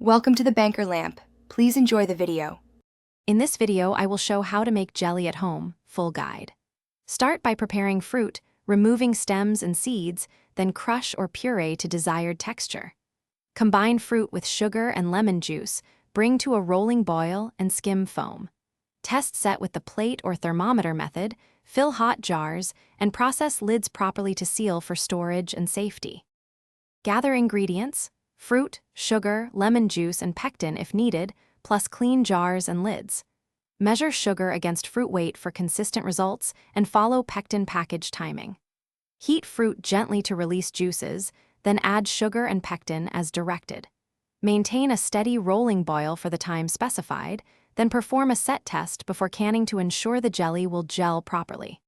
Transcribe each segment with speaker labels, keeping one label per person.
Speaker 1: Welcome to the Banker Lamp. Please enjoy the video.
Speaker 2: In this video, I will show how to make jelly at home, full guide. Start by preparing fruit, removing stems and seeds, then crush or puree to desired texture. Combine fruit with sugar and lemon juice, bring to a rolling boil, and skim foam. Test set with the plate or thermometer method, fill hot jars, and process lids properly to seal for storage and safety. Gather ingredients: fruit, sugar, lemon juice, and pectin if needed, plus clean jars and lids. Measure sugar against fruit weight for consistent results and follow pectin package timing. Heat fruit gently to release juices, then add sugar and pectin as directed. Maintain a steady rolling boil for the time specified, then perform a set test before canning to ensure the jelly will gel properly.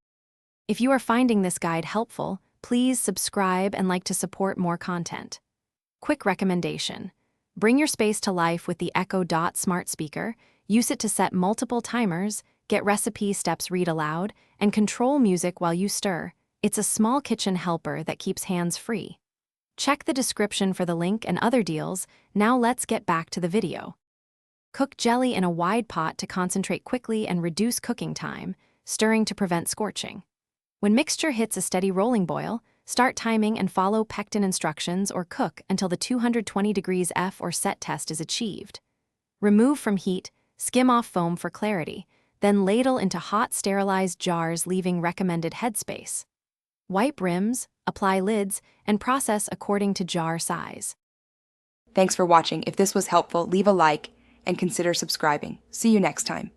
Speaker 2: If you are finding this guide helpful, please subscribe and like to support more content. Quick recommendation: bring your space to life with the Echo Dot smart speaker. Use it to set multiple timers, get recipe steps read aloud, and control music while you stir. It's a small kitchen helper that keeps hands free. Check the description for the link and other deals. Now let's get back to the video. Cook jelly in a wide pot to concentrate quickly and reduce cooking time, stirring to prevent scorching. When mixture hits a steady rolling boil, start timing and follow pectin instructions or cook until the 220 degrees F or set test is achieved. Remove from heat, skim off foam for clarity, then ladle into hot sterilized jars leaving recommended headspace. Wipe rims, apply lids, and process according to jar size.
Speaker 1: Thanks for watching. If this was helpful, leave a like and consider subscribing. See you next time.